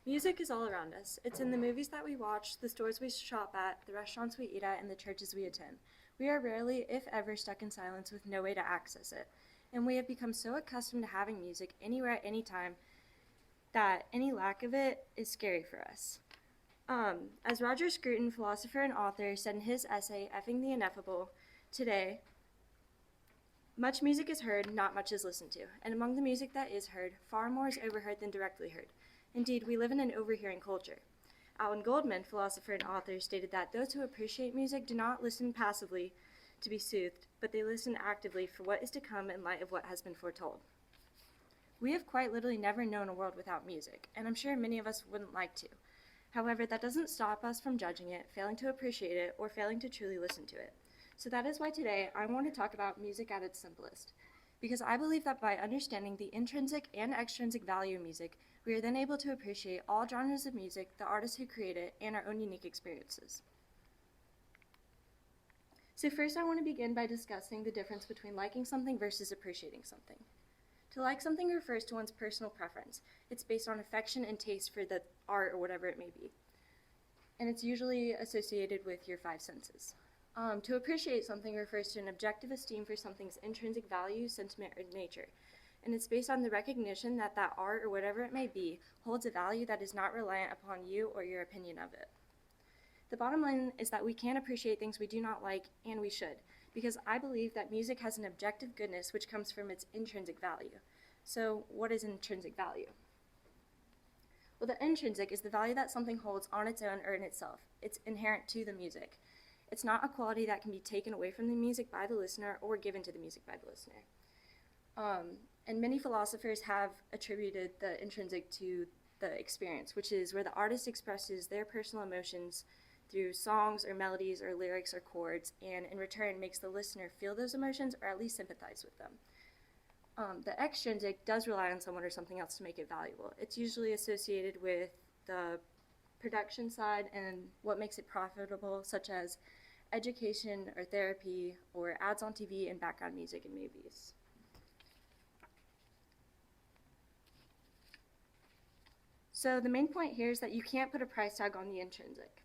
Music is all around us. It's in the movies that we watch, the stores we shop at, the restaurants we eat at, and the churches we attend. We are rarely, if ever, stuck in silence with no way to access it. And we have become so accustomed to having music anywhere at any time that any lack of it is scary for us. As Roger Scruton, philosopher and author, said in his essay, Effing the Ineffable, today, much music is heard, not much is listened to. And among the music that is heard, far more is overheard than directly heard. Indeed, we live in an overhearing culture. Alan Goldman, philosopher and author, stated that those who appreciate music do not listen passively to be soothed, but they listen actively for what is to come in light of what has been foretold. We have quite literally never known a world without music, and I'm sure many of us wouldn't like to. However, that doesn't stop us from judging it, failing to appreciate it, or failing to truly listen to it. So that is why today I want to talk about music at its simplest, because I believe that by understanding the intrinsic and extrinsic value of music, we are then able to appreciate all genres of music, the artists who create it, and our own unique experiences. So first I want to begin by discussing the difference between liking something versus appreciating something. To like something refers to one's personal preference. It's based on affection and taste for the art or whatever it may be. And it's usually associated with your five senses. To appreciate something refers to an objective esteem for something's intrinsic value, sentiment, or nature. And it's based on the recognition that that art or whatever it may be holds a value that is not reliant upon you or your opinion of it. The bottom line is that we can appreciate things we do not like, and we should, because I believe that music has an objective goodness which comes from its intrinsic value. So what is intrinsic value? Well, the intrinsic is the value that something holds on its own or in itself. It's inherent to the music. It's not a quality that can be taken away from the music by the listener or given to the music by the listener. And many philosophers have attributed the intrinsic to the experience, which is where the artist expresses their personal emotions through songs or melodies or lyrics or chords, and in return makes the listener feel those emotions or at least sympathize with them. The extrinsic does rely on someone or something else to make it valuable. It's usually associated with the production side and what makes it profitable, such as education or therapy or ads on TV and background music in movies. So the main point here is that you can't put a price tag on the intrinsic.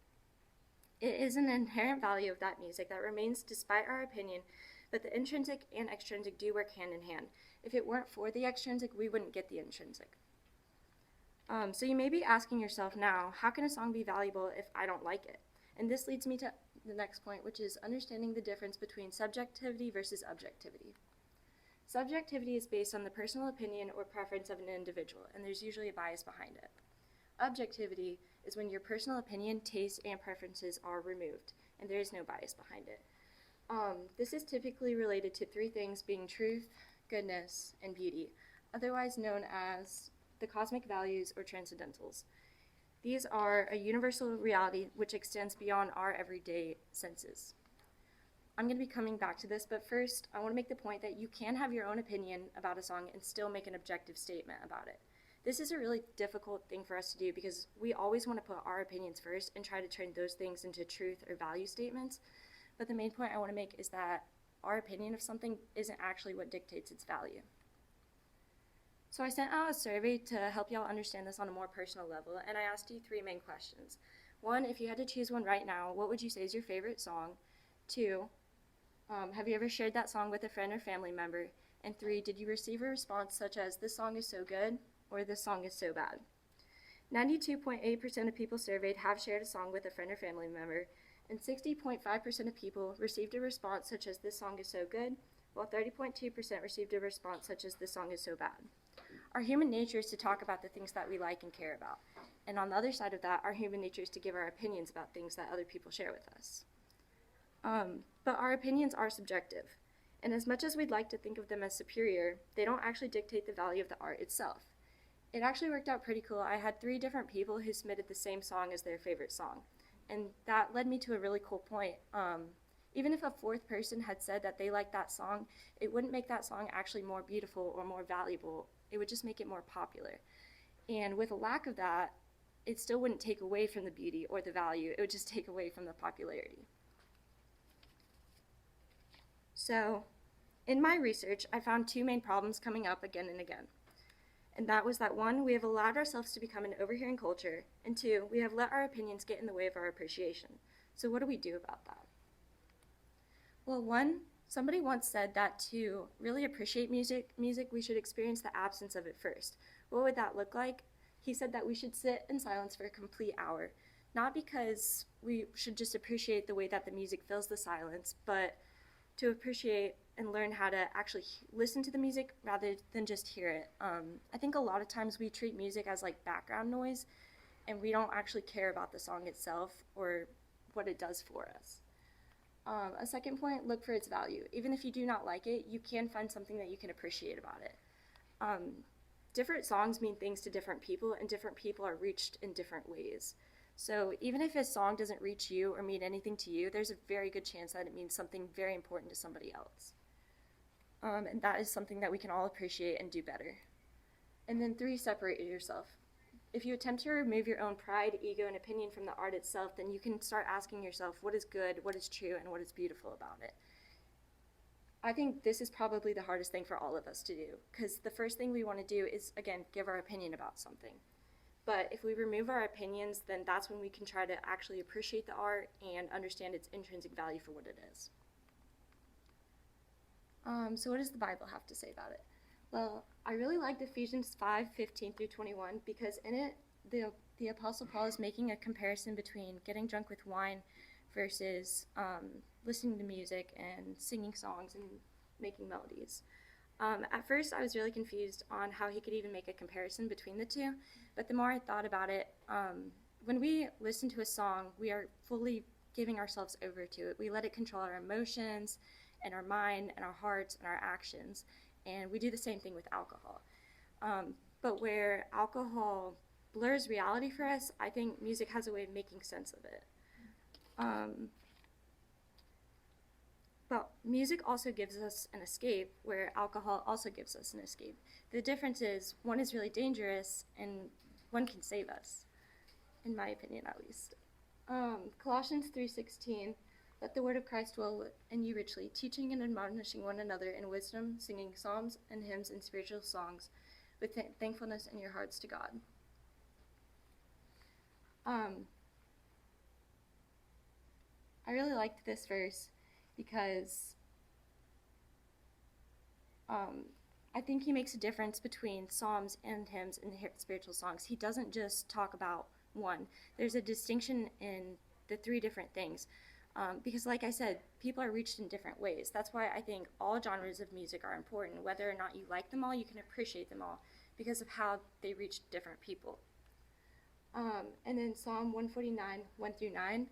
It is an inherent value of that music that remains despite our opinion, but the intrinsic and extrinsic do work hand in hand. If it weren't for the extrinsic, we wouldn't get the intrinsic. So you may be asking yourself now, how can a song be valuable if I don't like it? And this leads me to the next point, which is understanding the difference between subjectivity versus objectivity. Subjectivity is based on the personal opinion or preference of an individual, and there's usually a bias behind it. Objectivity is when your personal opinion, taste, and preferences are removed, and there is no bias behind it. This is typically related to three things being truth, goodness, and beauty, otherwise known as the cosmic values or transcendentals. These are a universal reality which extends beyond our everyday senses. I'm going to be coming back to this, but first I want to make the point that you can have your own opinion about a song and still make an objective statement about it. This is a really difficult thing for us to do because we always want to put our opinions first and try to turn those things into truth or value statements. But the main point I want to make is that our opinion of something isn't actually what dictates its value. So I sent out a survey to help y'all understand this on a more personal level, and I asked you three main questions. One, if you had to choose one right now, what would you say is your favorite song? Two, have you ever shared that song with a friend or family member? And three, did you receive a response such as, this song is so good, or this song is so bad? 92.8% of people surveyed have shared a song with a friend or family member, and 60.5% of people received a response such as, this song is so good, while 30.2% received a response such as, this song is so bad. Our human nature is to talk about the things that we like and care about. And on the other side of that, our human nature is to give our opinions about things that other people share with us. But our opinions are subjective. And as much as we'd like to think of them as superior, they don't actually dictate the value of the art itself. It actually worked out pretty cool. I had 3 different people who submitted the same song as their favorite song. And that led me to a really cool point. Even if a 4th person had said that they liked that song, it wouldn't make that song actually more beautiful or more valuable. It would just make it more popular. And with a lack of that, it still wouldn't take away from the beauty or the value. It would just take away from the popularity. So, in my research, I found 2 main problems coming up again and again. And that was that 1, we have allowed ourselves to become an overhearing culture, and 2, we have let our opinions get in the way of our appreciation. So what do we do about that? Well, 1, somebody once said that to really appreciate music, we should experience the absence of it first. What would that look like? He said that we should sit in silence for a complete hour, not because we should just appreciate the way that the music fills the silence, but to appreciate and learn how to actually listen to the music rather than just hear it. I think a lot of times we treat music as like background noise, and we don't actually care about the song itself or what it does for us. A second point, look for its value. Even if you do not like it, you can find something that you can appreciate about it. Different songs mean things to different people, and different people are reached in different ways. So even if a song doesn't reach you or mean anything to you, there's a very good chance that it means something very important to somebody else. And that is something that we can all appreciate and do better. And then 3, separate yourself. If you attempt to remove your own pride, ego, and opinion from the art itself, then you can start asking yourself what is good, what is true, and what is beautiful about it. I think this is probably the hardest thing for all of us to do, because the first thing we want to do is, again, give our opinion about something. But if we remove our opinions, then that's when we can try to actually appreciate the art and understand its intrinsic value for what it is. So what does the Bible have to say about it? Well, I really liked Ephesians 5:15-21, because in it, the Apostle Paul is making a comparison between getting drunk with wine versus listening to music and singing songs and making melodies. At first, I was really confused on how he could even make a comparison between the two, but the more I thought about it, when we listen to a song, we are fully giving ourselves over to it. We let it control our emotions and our mind and our hearts and our actions, and we do the same thing with alcohol. But where alcohol blurs reality for us, I think music has a way of making sense of it. But music also gives us an escape, where alcohol also gives us an escape. The difference is one is really dangerous and one can save us, in my opinion at least. Colossians 3:16, let the word of Christ dwell in you richly, teaching and admonishing one another in wisdom, singing psalms and hymns and spiritual songs with thankfulness in your hearts to God. I really liked this verse because I think he makes a difference between psalms and hymns and spiritual songs. He doesn't just talk about one. There's a distinction in the 3 different things. Because like I said, people are reached in different ways. That's why I think all genres of music are important. Whether or not you like them all, you can appreciate them all because of how they reach different people. And then Psalm 149, 1-9,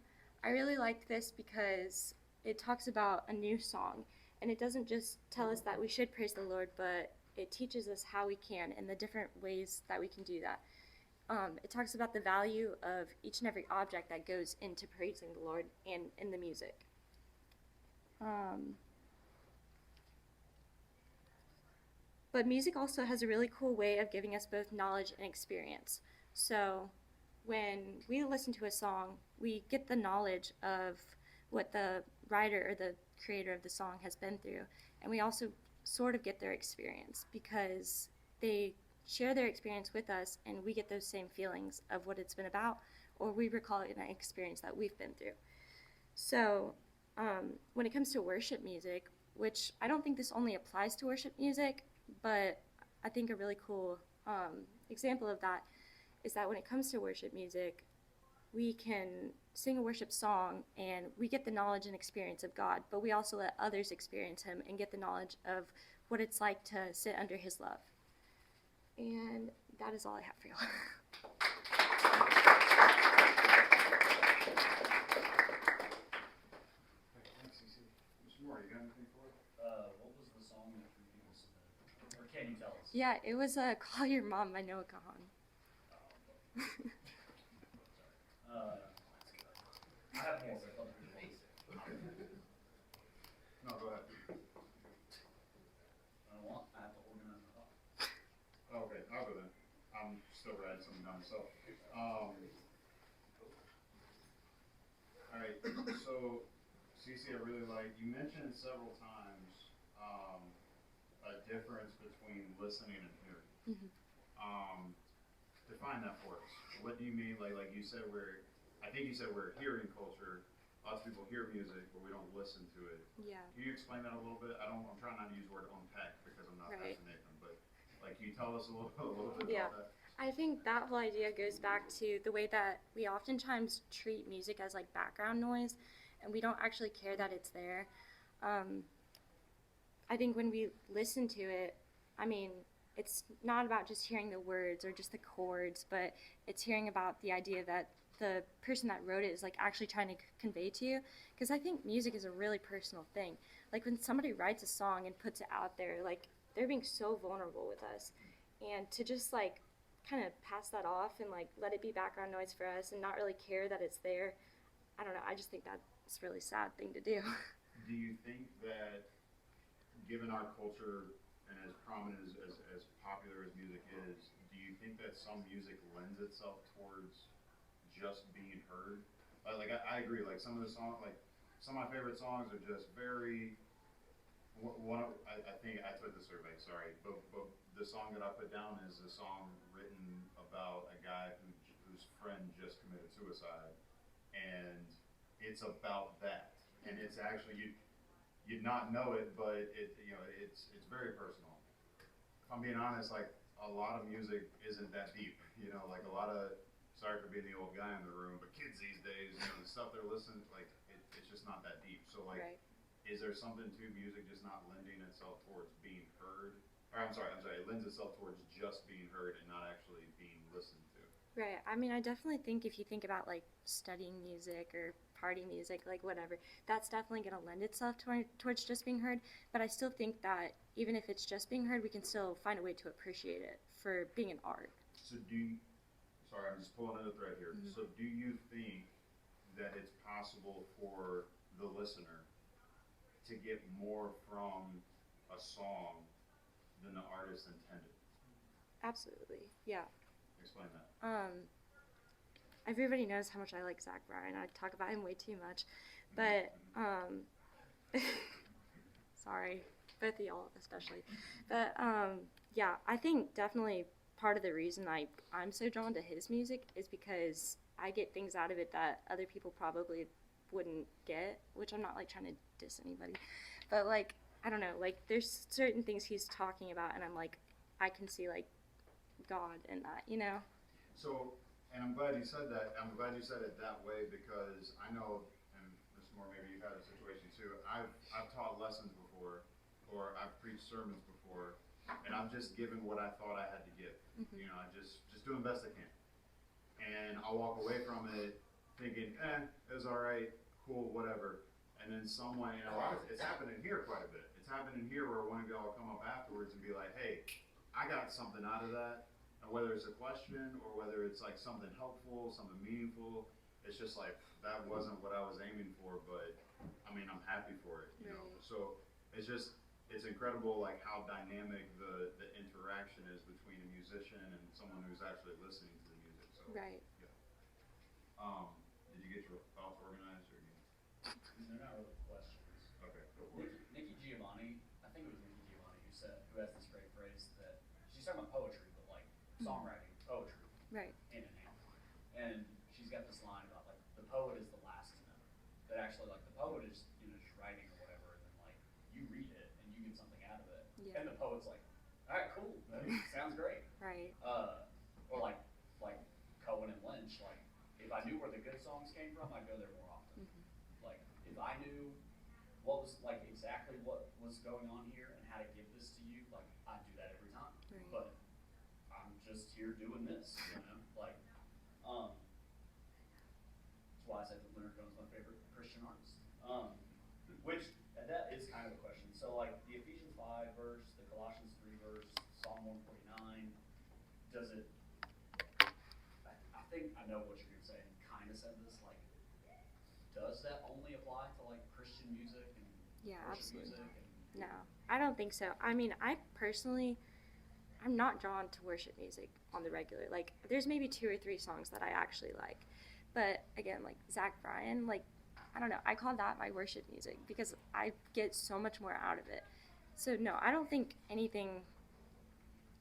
I really liked this because it talks about a new song, and it doesn't just tell us that we should praise the Lord, but it teaches us how we can and the different ways that we can do that. It talks about the value of each and every object that goes into praising the Lord and in the music. But music also has a really cool way of giving us both knowledge and experience. So when we listen to a song, we get the knowledge of what the writer or the creator of the song has been through, and we also sort of get their experience because they share their experience with us, and we get those same feelings of what it's been about, or we recall an experience that we've been through. So when it comes to worship music, which I don't think this only applies to worship music, but I think a really cool example of that is that when it comes to worship music, we can sing a worship song and we get the knowledge and experience of God, but we also let others experience him and get the knowledge of what it's like to sit under his love. And that is all I have for y'all. Thanks, Cecilia. Mr. Moore, you got anything for it? What was the song that three people submitted? Or can you tell us? Yeah, it was Call Your Mom by Noah Kahan. Sorry. I have more, but other people. No, go ahead. I have to organize my thoughts. Okay, I'll go then. I'm still writing something down myself. All right, so Cece, I really like, you mentioned several times a difference between listening and hearing. Mm-hmm. Define that for us. What do you mean? Like you said, I think you said we're a hearing culture. Lots of people hear music, but we don't listen to it. Yeah. Can you explain that a little bit? I'm trying not to use the word unpack because I'm not Right. Pastor Nathan, but like, can you tell us a little bit Yeah. about that? I think that whole idea goes back to the way that we oftentimes treat music as like background noise, and we don't actually care that it's there. I think when we listen to it, I mean, it's not about just hearing the words or just the chords, but it's hearing about the idea that the person that wrote it is like actually trying to convey to you. Because I think music is a really personal thing. Like when somebody writes a song and puts it out there, like they're being so vulnerable with us, and to just like kind of pass that off and like let it be background noise for us and not really care that it's there. I don't know. I just think that's a really sad thing to do. Do you think that, given our culture and as prominent as popular as music is, do you think that some music lends itself towards just being heard? I agree. Like some of the songs, like some of my favorite songs are just very. I think I took the survey. Sorry, but the song that I put down is a song written about a guy whose friend just committed suicide, and it's about that. And it's actually you'd not know it, but it's very personal. If I'm being honest, like a lot of music isn't that deep. Like a lot of, sorry for being the old guy in the room, but kids these days, the stuff they're listening to, like it's just not that deep. So like, Right. is there something to music just not lending itself towards being heard? Or I'm sorry, it lends itself towards just being heard and not actually being listened to. Right. I mean, I definitely think if you think about like studying music or party music, like whatever, that's definitely going to lend itself towards just being heard. But I still think that even if it's just being heard, we can still find a way to appreciate it for being an art. So sorry, I'm just pulling in a thread here. Mm-hmm. So do you think that it's possible for the listener to get more from a song than the artist intended? Absolutely. Yeah. Explain that. Everybody knows how much I like Zach Bryan. I talk about him way too much, but sorry, both of y'all especially. But yeah, I think definitely part of the reason I'm so drawn to his music is because I get things out of it that other people probably wouldn't get, which I'm not like trying to diss anybody, but like I don't know, like there's certain things he's talking about, and I'm like I can see like God in that, you know. So, and I'm glad you said that. I'm glad you said it that way because I know, and this is more maybe you've had a situation too. I've taught lessons before, or I've preached sermons before, and I've just given what I thought I had to give. Mm-hmm. I just doing the best I can, and I'll walk away from it thinking, it was all right, cool, whatever. And then someone, it's happened in here quite a bit. It's happened in here where one of y'all will come up afterwards and be like, hey, I got something out of that. And whether it's a question or whether it's like something helpful, something meaningful, it's just like, that wasn't what I was aiming for, but I mean, I'm happy for it, you know? Right. So it's incredible like how dynamic the interaction is between a musician and someone who's actually listening to the music. So, Right. Yeah. Did you get your thoughts organized or you? They're not really questions. Okay, go for it. Nikki Giovanni, I think it was Nikki Giovanni who has this great phrase that she's talking about poetry, but like songwriting, poetry, Right. hand in hand. And she's got this line about like the poet is the last to know. That actually like the poet is just writing or whatever, and then like you read it and you get something out of it, Yeah. and the poet's like, all right, cool, that sounds great. Right. Or like Cohen and Lynch, like if I knew where the good songs came from, I'd go there more often. Mm-hmm. Like if I knew what was like exactly what was going on here and how to give this to you, like I'd do that every time. Right. But I'm just here doing this, like that's why I said that Leonard Cohen's my favorite Christian artist. Which that is kind of a question. So like the Ephesians 5 verse, the Colossians 3 verse, Psalm 149, does it I think I know what you're gonna say and kind of said this, like does that only apply to like Christian music and Yeah, worship absolutely. music and No, I don't think so. I mean, I'm not drawn to worship music on the regular. Like, there's maybe 2 or 3 songs that I actually like. But again, like Zach Bryan, like, I don't know, I call that my worship music because I get so much more out of it. So, no, I don't think anything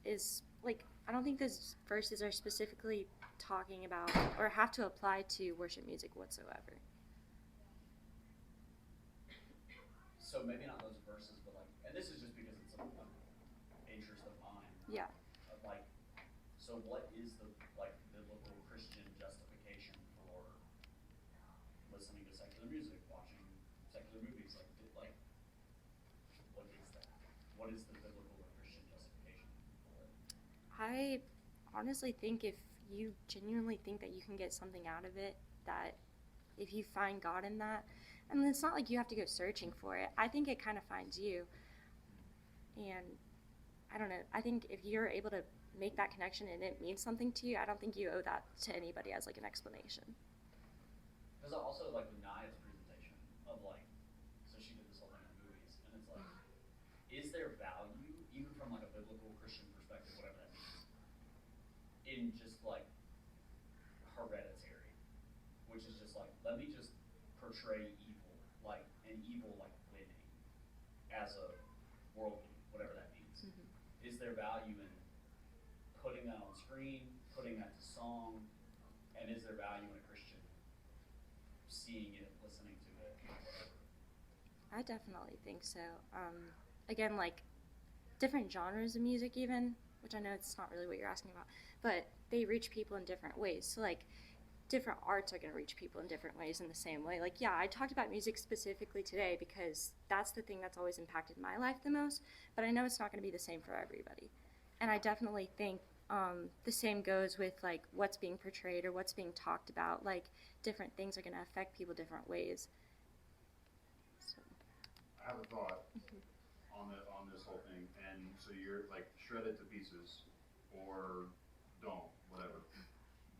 is, like, I don't think those verses are specifically talking about or have to apply to worship music whatsoever. So maybe not those verses, but like, and this is just because it's an interest of mine. Yeah. Of like, so what is the like biblical Christian justification for listening to secular music, watching secular movies? Like, what is that? What is the biblical or Christian justification for it? I honestly think if you genuinely think that you can get something out of it, that if you find God in that, and it's not like you have to go searching for it. I think it kind of finds you. And I don't know. I think if you're able to make that connection and it means something to you, I don't think you owe that to anybody as like an explanation. Because also like with Naya's presentation of like, so she did this whole thing on movies, and it's like, is there value, even from like a biblical Christian perspective, whatever that means, in just like Hereditary, which is just like, let me just portray evil, like an evil like winning as a worldview, whatever that means. Mm-hmm. Is there value in putting that on screen, putting that to song, and is there value in a Christian seeing it, listening to it, whatever? I definitely think so. Again, like different genres of music, even, which I know it's not really what you're asking about, but they reach people in different ways. So, like, different arts are going to reach people in different ways in the same way. Like, yeah, I talked about music specifically today because that's the thing that's always impacted my life the most, but I know it's not going to be the same for everybody. And I definitely think the same goes with, like, what's being portrayed or what's being talked about. Like, different things are going to affect people different ways. So. I have a thought on this whole thing, and so you're like shred it to pieces, or don't, whatever.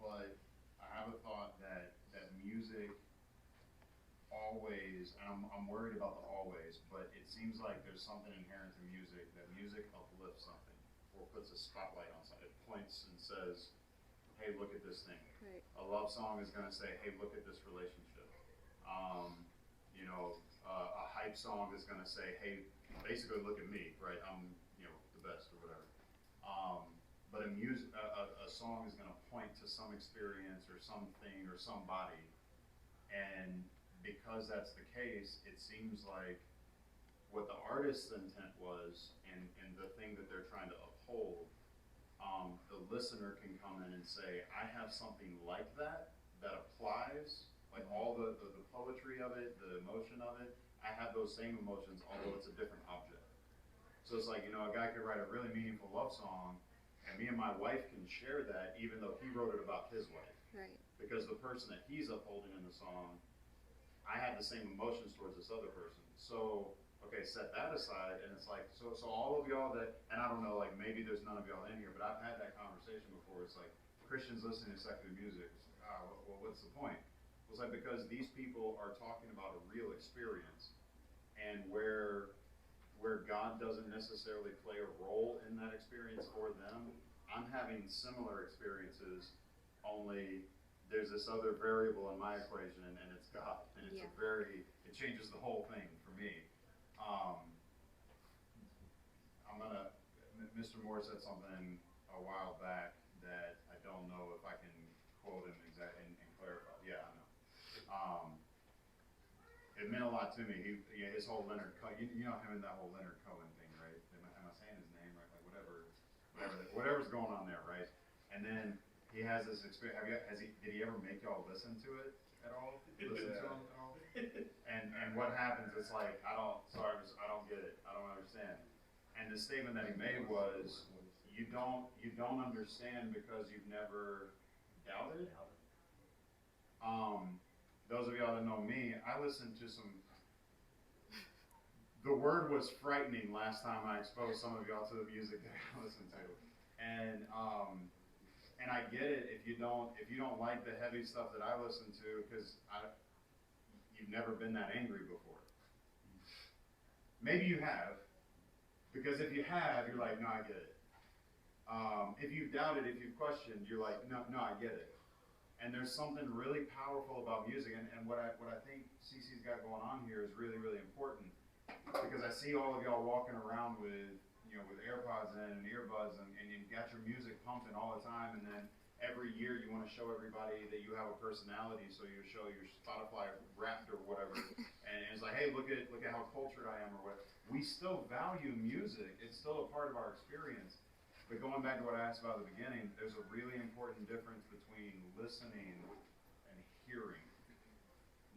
But I have a thought that music always, and I'm worried about the always, but it seems like there's something inherent to music, that music uplifts something or puts a spotlight on something. It points and says, hey, look at this thing. Right. A love song is going to say, hey, look at this relationship. A hype song is going to say, hey, basically look at me, right? I'm, the best or whatever. But a song is going to point to some experience or something or somebody. And because that's the case, it seems like what the artist's intent was and the thing that they're trying to uphold, the listener can come in and say, I have something like that applies, like all the poetry of it, the emotion of it, I have those same emotions, although it's a different object. So it's like, a guy could write a really meaningful love song, and me and my wife can share that even though he wrote it about his wife. Right. Because the person that he's upholding in the song, I have the same emotions towards this other person. So, okay, set that aside, and it's like, so all of y'all that, and I don't know, like maybe there's none of y'all in here, but I've had that conversation before. It's like, Christians listening to secular music, it's like, well, what's the point? It's like, because these people are talking about a real experience, and where God doesn't necessarily play a role in that experience for them, I'm having similar experiences, only there's this other variable in my equation, and it's God, and it's it changes the whole thing for me. Mr. Moore said something a while back that I don't know if I can quote him exactly and clarify. Yeah, I know. It meant a lot to me. His whole Leonard Cohen, you know him and that whole Leonard Cohen thing, right? Am I saying his name right? Like whatever's going on there, right? And then he has this experience. Did he ever make y'all listen to it at all? Listen to him at all? And what happens? It's like I don't get it. I don't understand. And the statement that he made was, you don't understand because you've never doubted. Those of y'all that know me, I listened to some. The word was frightening last time I exposed some of y'all to the music that I listened to, and I get it if you don't like the heavy stuff that I listen to, because you've never been that angry before. Maybe you have, because if you have, you're like, no, I get it. If you've doubted, if you've questioned, you're like, no, I get it. And there's something really powerful about music, and what I think Cece's got going on here is really, really important, because I see all of y'all walking around with, with AirPods in and earbuds and you got your music pumping all the time, and then every year you want to show everybody that you have a personality, so you show your Spotify Wrapped or whatever, and it's like, hey, look at how cultured I am or what. We still value music; it's still a part of our experience. But going back to what I asked about at the beginning, there's a really important difference between listening and hearing.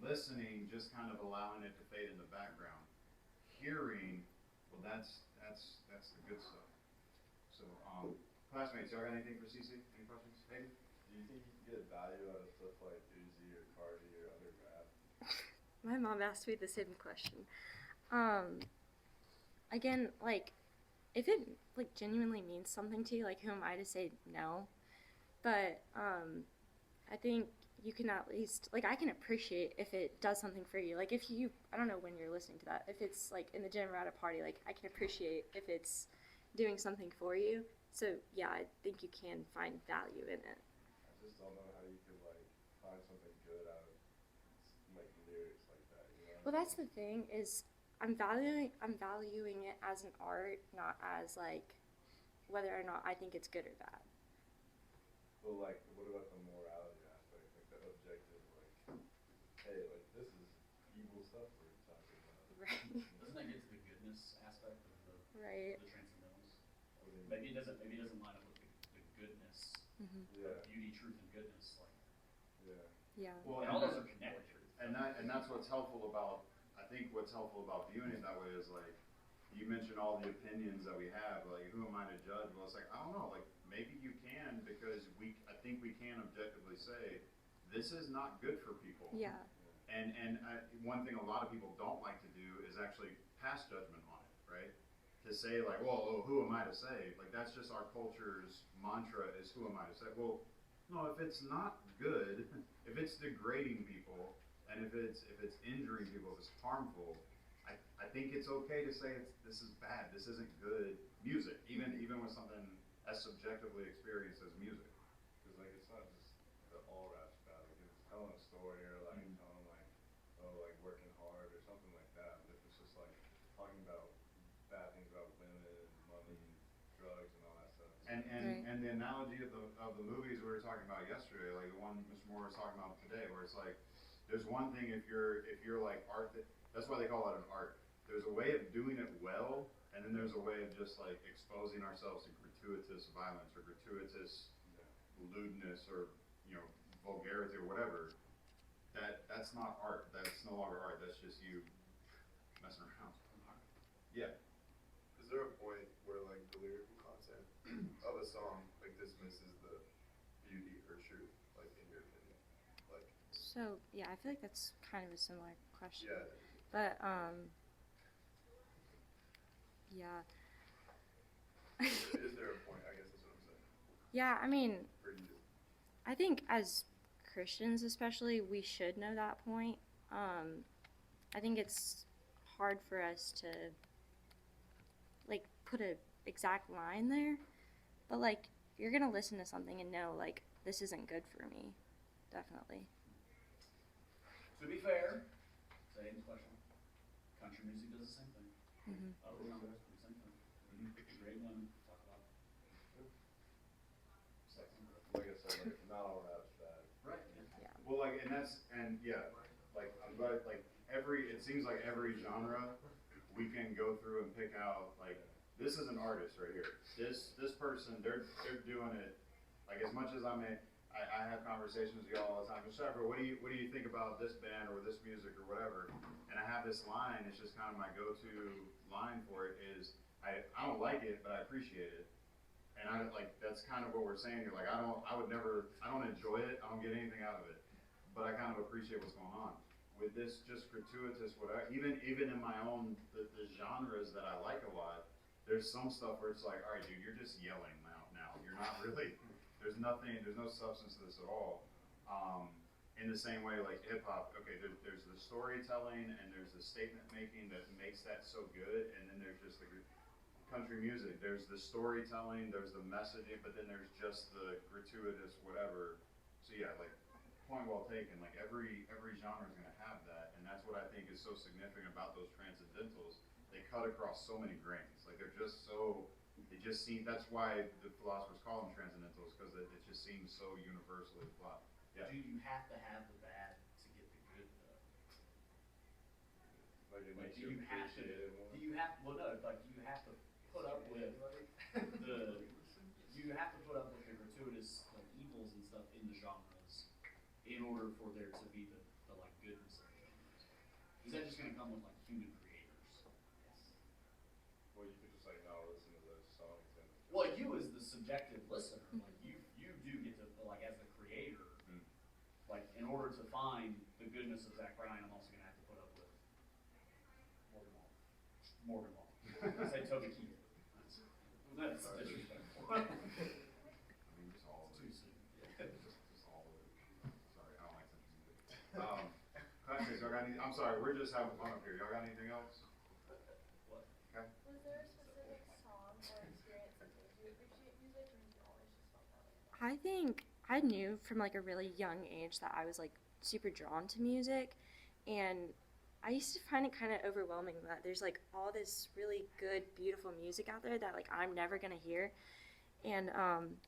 Listening, just kind of allowing it to fade in the background. Hearing, well, that's the good stuff. So, classmates, y'all got anything for CC? Any questions? Hayden? Do you think you can get value out of stuff like Uzi or Cardi or other rap? My mom asked me the same question. Again, like, if it like genuinely means something to you, like, who am I to say no? But I think you can at least, like, I can appreciate if it does something for you. Like, if you, I don't know when you're listening to that, if it's like in the gym or at a party, like, I can appreciate if it's doing something for you. So yeah, I think you can find value in it. I just don't know how you could like find something good out of like lyrics like that, you know? Well, that's the thing is I'm valuing it as an art, not as like whether or not I think it's good or bad. Well, like, what about the morality aspect, like the objective, like, hey, like this is evil stuff we're talking about. Right. Doesn't that get to the goodness aspect of Right. the transcendentals? I mean, Maybe it doesn't line up with the goodness, yeah, beauty, truth, and goodness. Like, yeah. Yeah. Well, and all those are connected. And that's what's helpful about. I think what's helpful about viewing it that way is like, you mentioned all the opinions that we have. Like, who am I to judge? Well, it's like, I don't know. Like, maybe you can, because I think we can objectively say this is not good for people. Yeah. And one thing a lot of people don't like to do is actually pass judgment on it, right? To say like, well, who am I to say? Like, that's just our culture's mantra is who am I to say? Well, no, if it's not good, if it's degrading people, and if it's injuring people, if it's harmful, I think it's okay to say this is bad. This isn't good music, even with something as subjectively experienced as music. Because like it's not just the all rap's bad. Like if it's telling a story or like telling like, oh, like working hard or something like that. But if it's just like talking about bad things about women, money, drugs, and all that stuff. And Right. and the analogy of the movies we were talking about yesterday, like the one Mr. Moore was talking about today, where it's like, there's one thing if you're like art, that's why they call it an art. There's a way of doing it well, and then there's a way of just like exposing ourselves to gratuitous violence or gratuitous lewdness or vulgarity or whatever. That's not art. That's no longer art. That's just you messing around. Yeah. Is there a point where like the lyrical content of a song like dismisses the beauty or truth, like in your opinion? Like So yeah, I feel like that's kind of a similar question. yeah. But yeah. Is there a point? I guess that's what I'm saying. Yeah, I mean, For you. I think as Christians especially, we should know that point. I think it's hard for us to like put a exact line there, but like you're gonna listen to something and know like this isn't good for me, definitely. To be fair, same question. Country music does the same thing. Mm-hmm. Other genres do the same thing. Great one. Talk about sex and growth. Like I said, like not all rap's bad. Right. Yeah. Well, like, like I'm glad, like it seems like every genre we can go through and pick out, like, this is an artist right here. This person, they're doing it, like, as much as I have conversations with y'all all the time. Shepard, what do you think about this band or this music or whatever? And I have this line, it's just kind of my go-to line for it is, I don't like it, but I appreciate it. And that's kind of what we're saying here. Like, I don't enjoy it, I don't get anything out of it, but I kind of appreciate what's going on. With this just gratuitous whatever, even in my own, the genres that I like a lot, there's some stuff where it's like, all right, dude, you're just yelling now. You're not really, there's no substance to this at all. In the same way, like hip hop, okay, there's the storytelling and there's the statement making that makes that so good, and then there's just the country music. There's the storytelling, there's the messaging, but then there's just the gratuitous whatever. So yeah, like, point well taken. Like every genre is going to have that, and that's what I think is so significant about those transcendentals. they cut across so many grains. Like they're just so, it just seems, that's why the philosophers call them transcendentals, because it just seems so universally applied. Yeah. Do you have to have the bad to get the good though? Like it Like, makes do you have to? appreciate it more. Do you have? Well, no. Like, do you have to put up with the? Do you have to put up with the gratuitous like evils and stuff in the genres in order for there to be the like goodness of the genres? Is that just gonna come with like human creators? Well, you could just like not listen to those songs and. Well, you as the subjective listener, like you do get to like as the creator, like in order to find the goodness of Zach Bryan, I'm also gonna have to put up with Morgan Wallen. Morgan Wallen. I say Toby Keith. That's disrespectful. I mean, just all of Too it. soon. Just all of it. Sorry, I don't like such music. Okay, so I'm sorry, we're just having fun up here. Y'all got anything else? What? Okay. Was there a specific song or experience that made you appreciate music, or you always just felt that way? I think I knew from like a really young age that I was like super drawn to music, and I used to find it kind of overwhelming that there's like all this really good, beautiful music out there that like I'm never gonna hear. And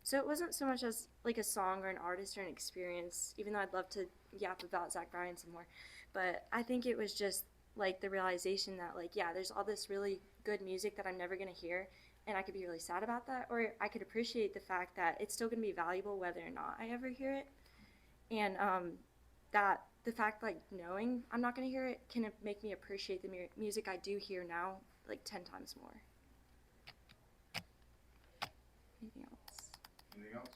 so it wasn't so much as like a song or an artist or an experience, even though I'd love to yap about Zach Bryan some more. But I think it was just like the realization that like, yeah, there's all this really good music that I'm never gonna hear, and I could be really sad about that, or I could appreciate the fact that it's still gonna be valuable whether or not I ever hear it. And that the fact like knowing I'm not gonna hear it can make me appreciate the music I do hear now like 10 times more. Anything else? Anything else?